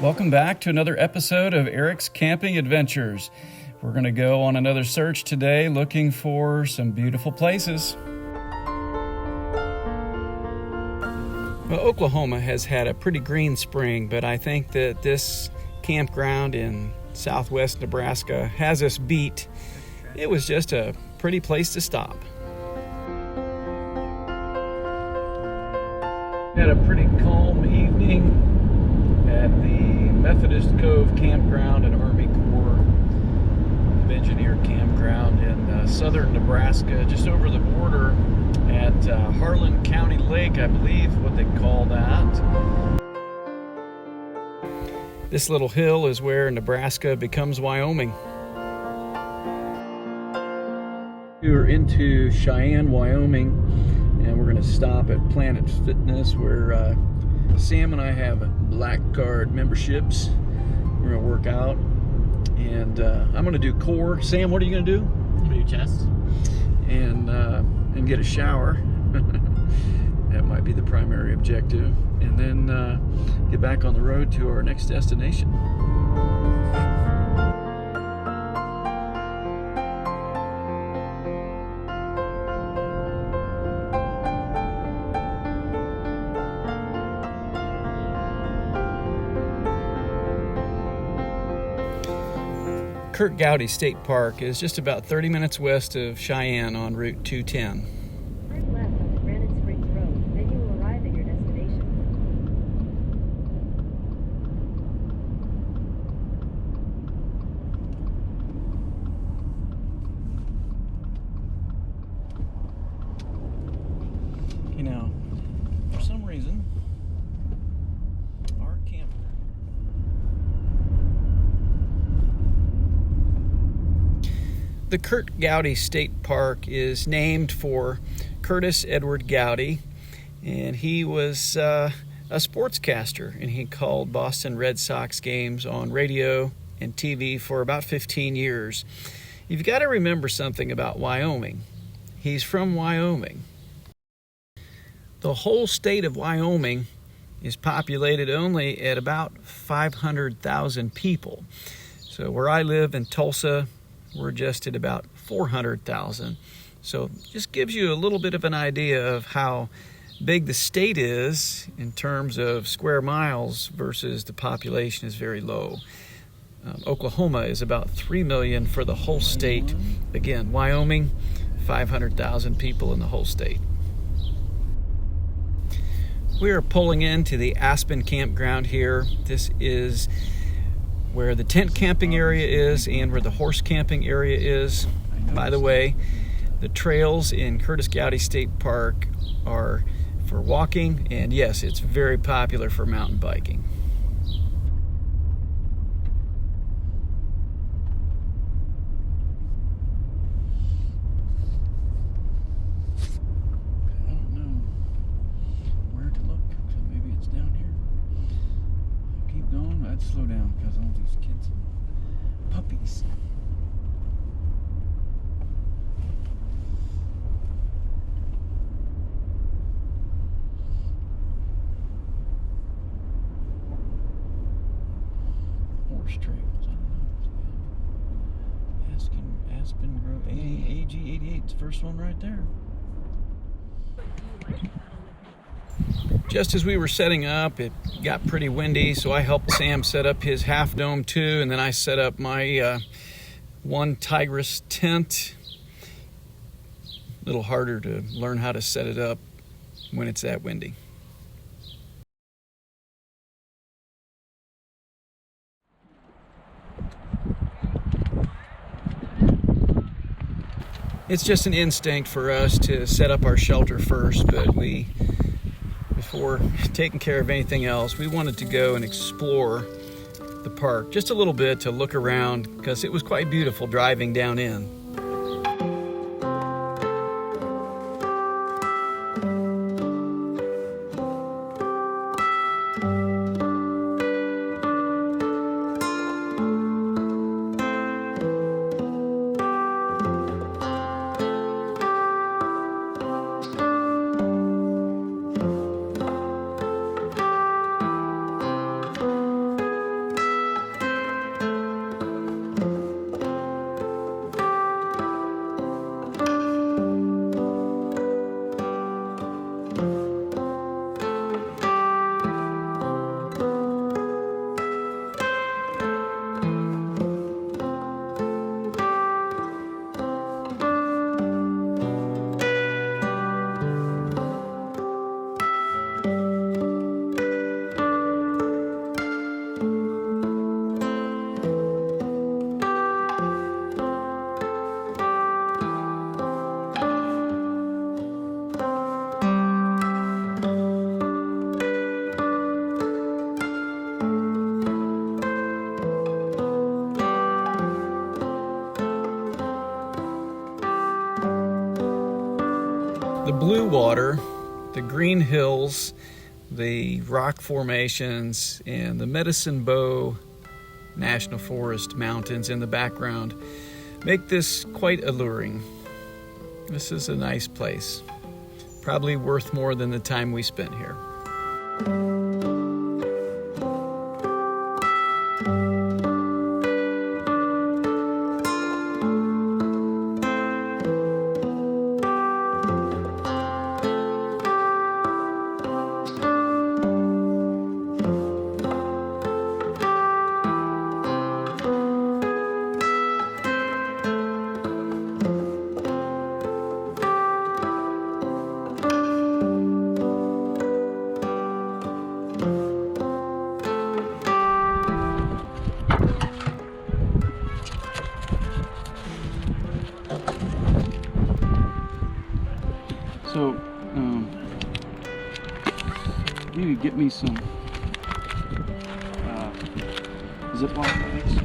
Welcome back to another episode of Eric's Camping Adventures. We're going to go on another search today looking for some beautiful places. Well, Oklahoma has had a pretty green spring, but I think that this campground in southwest Nebraska has us beat. It was just a pretty place to stop. Had a pretty calm evening at the Methodist Cove Campground and Army Corps of Engineer Campground in southern Nebraska, just over the border at Harlan County Lake, I believe what they call that. This little hill is where Nebraska becomes Wyoming. We're into Cheyenne, Wyoming, and we're going to stop at Planet Fitness where Sam and I have black card memberships. We're going to work out, and I'm going to do core. Sam, what are you going to do? I'm going to do chest. And get a shower. That might be the primary objective. And then get back on the road to our next destination. Curt Gowdy State Park is just about 30 minutes west of Cheyenne on Route 210. Turn left on Granite Springs Road, then you will arrive at your destination. You know, for some reason, our camper. The Curt Gowdy State Park is named for Curtis Edward Gowdy, and he was a sportscaster, and he called Boston Red Sox games on radio and TV for about 15 years. You've got to remember something about Wyoming. He's from Wyoming. The whole state of Wyoming is populated only at about 500,000 people. So where I live in Tulsa, we're just at about 400,000. So just gives you a little bit of an idea of how big the state is in terms of square miles versus the population is very low. Oklahoma is about 3 million for the whole state. Again, Wyoming, 500,000 people in the whole state. We are pulling into the Aspen campground here. This is where the tent camping area is and where the horse camping area is. By the way, the trails in Curt Gowdy State Park are for walking, and yes, it's very popular for mountain biking. I don't know where to look, so maybe it's down here. Keep going. I'd slow down because all these kids and puppies. Horse trails. I don't know. Aspen Grove. AG 88 is the first one right there. Just as we were setting up, it got pretty windy, so I helped Sam set up his half dome too, and then I set up my one Tigress tent. A little harder to learn how to set it up when it's that windy. It's just an instinct for us to set up our shelter first, but before taking care of anything else, we wanted to go and explore the park just a little bit to look around because it was quite beautiful driving down in. The blue water, the green hills, the rock formations, and the Medicine Bow National Forest mountains in the background make this quite alluring. This is a nice place, probably worth more than the time we spent here. So, maybe get me some Ziploc bags.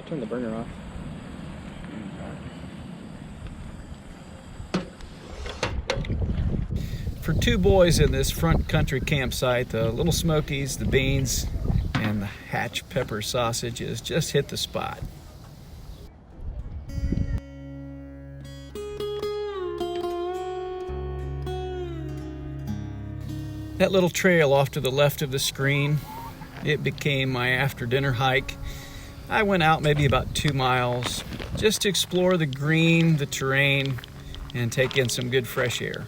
Turn the burner off. For two boys in this front country campsite, the Little Smokies, the beans, and the hatch pepper sausages just hit the spot. That little trail off to the left of the screen, it became my after-dinner hike. I went out maybe about 2 miles just to explore the green, the terrain, and take in some good fresh air.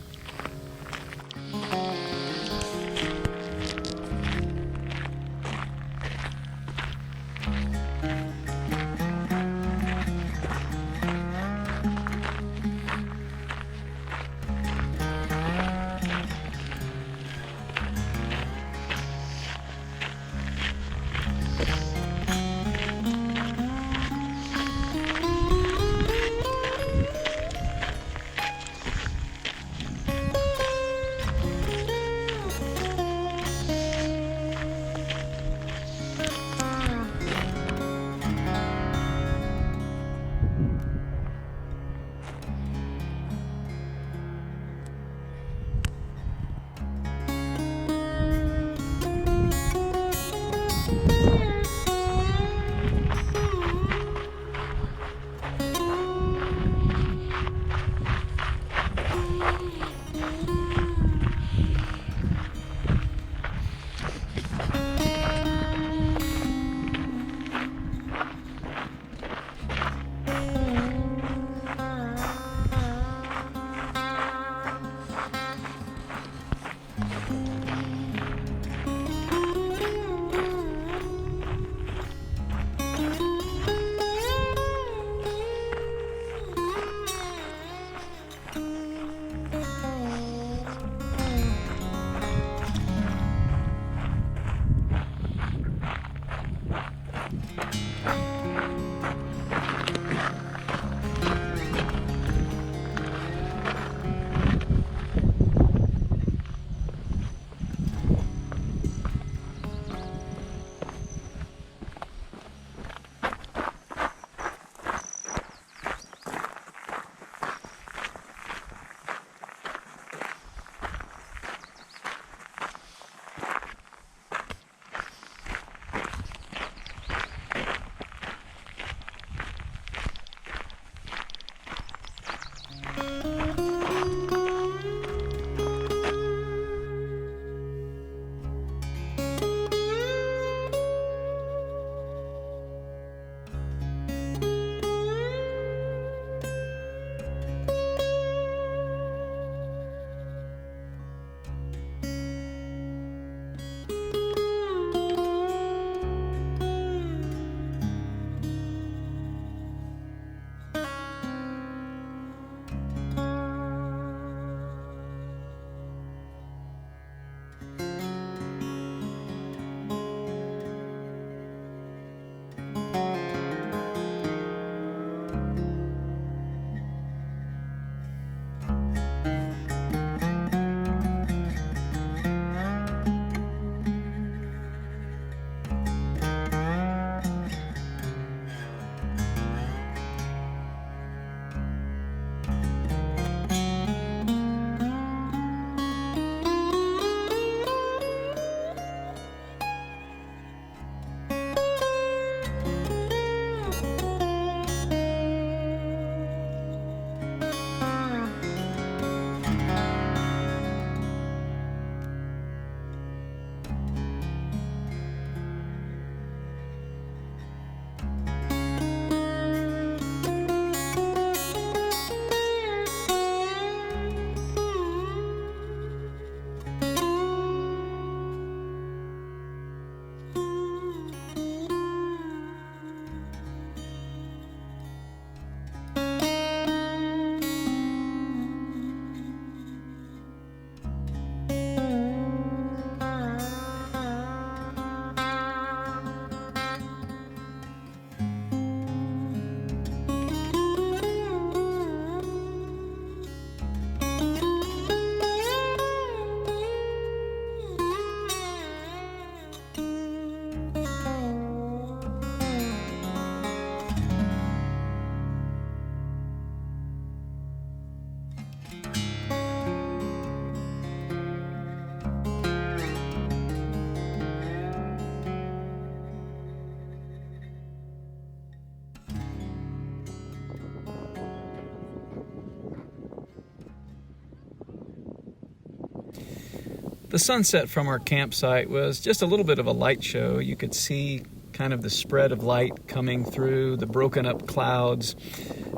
The sunset from our campsite was just a little bit of a light show. You could see kind of the spread of light coming through the broken up clouds.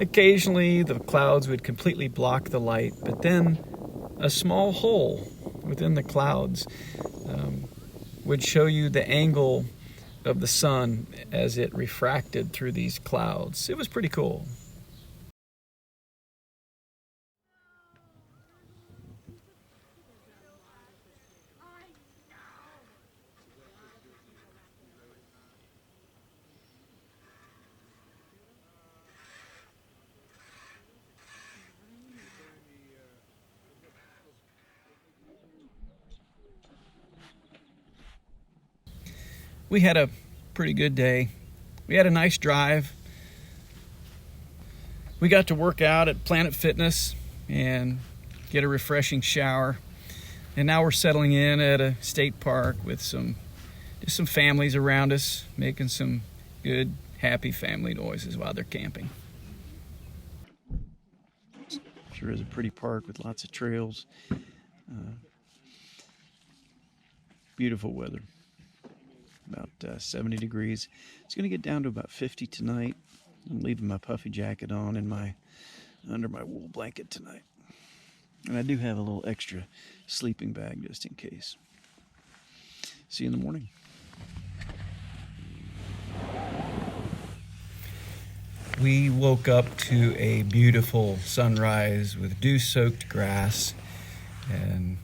Occasionally the clouds would completely block the light, but then a small hole within the clouds would show you the angle of the sun as it refracted through these clouds. It was pretty cool. We had a pretty good day. We had a nice drive. We got to work out at Planet Fitness and get a refreshing shower. And now we're settling in at a state park with some families around us, making some good, happy family noises while they're camping. Sure is a pretty park with lots of trails. Beautiful weather. About 70 degrees. It's going to get down to about 50 tonight. I'm leaving my puffy jacket on and under my wool blanket tonight. And I do have a little extra sleeping bag just in case. See you in the morning. We woke up to a beautiful sunrise with dew-soaked grass, and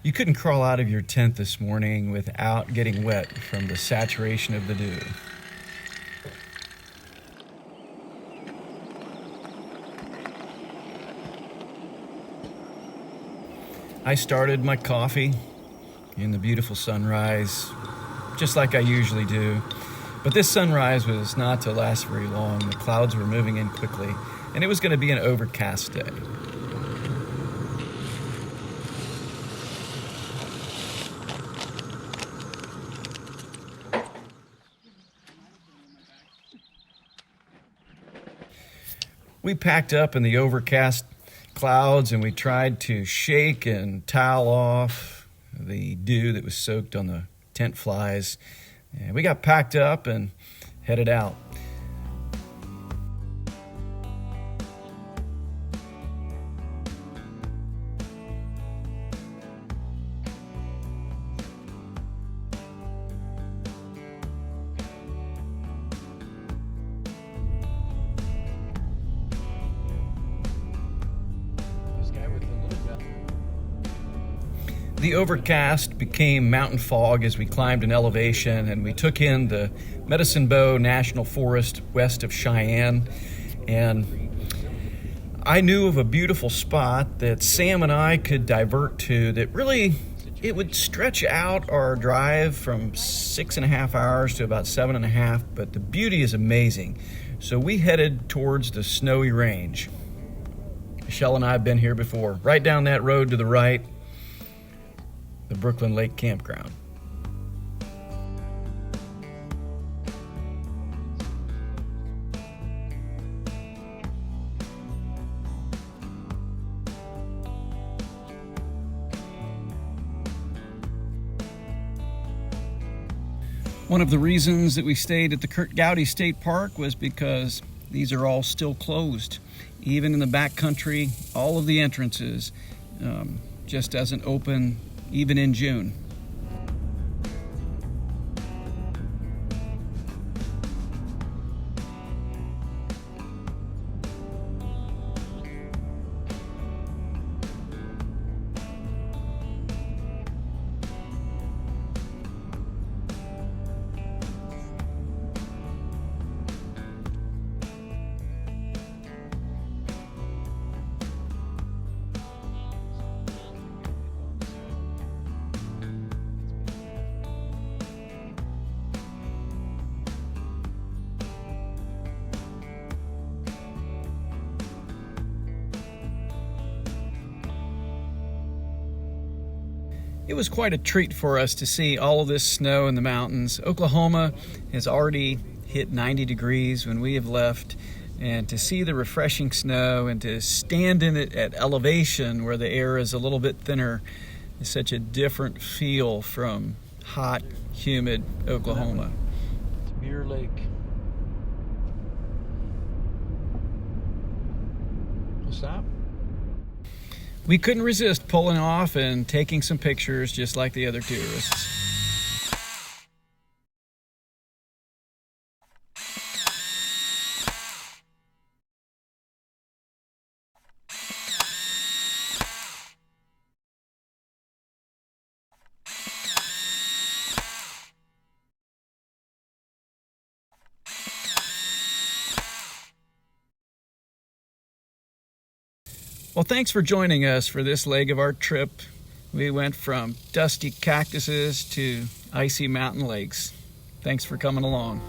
you couldn't crawl out of your tent this morning without getting wet from the saturation of the dew. I started my coffee in the beautiful sunrise, just like I usually do. But this sunrise was not to last very long. The clouds were moving in quickly, and it was going to be an overcast day. We packed up in the overcast clouds and we tried to shake and towel off the dew that was soaked on the tent flies. And we got packed up and headed out. The overcast became mountain fog as we climbed an elevation, and we took in the Medicine Bow National Forest west of Cheyenne. And I knew of a beautiful spot that Sam and I could divert to that really, it would stretch out our drive from 6.5 hours to about 7.5, but the beauty is amazing. So we headed towards the Snowy Range. Michelle and I have been here before. Right down that road to the right, the Brooklyn Lake Campground. One of the reasons that we stayed at the Curt Gowdy State Park was because these are all still closed. Even in the backcountry, all of the entrances just doesn't open even in June. It was quite a treat for us to see all of this snow in the mountains. Oklahoma has already hit 90 degrees when we have left, and to see the refreshing snow and to stand in it at elevation where the air is a little bit thinner is such a different feel from hot, humid Oklahoma. It's Beer Lake. What's that? We couldn't resist pulling off and taking some pictures just like the other tourists. Well, thanks for joining us for this leg of our trip. We went from dusty cactuses to icy mountain lakes. Thanks for coming along.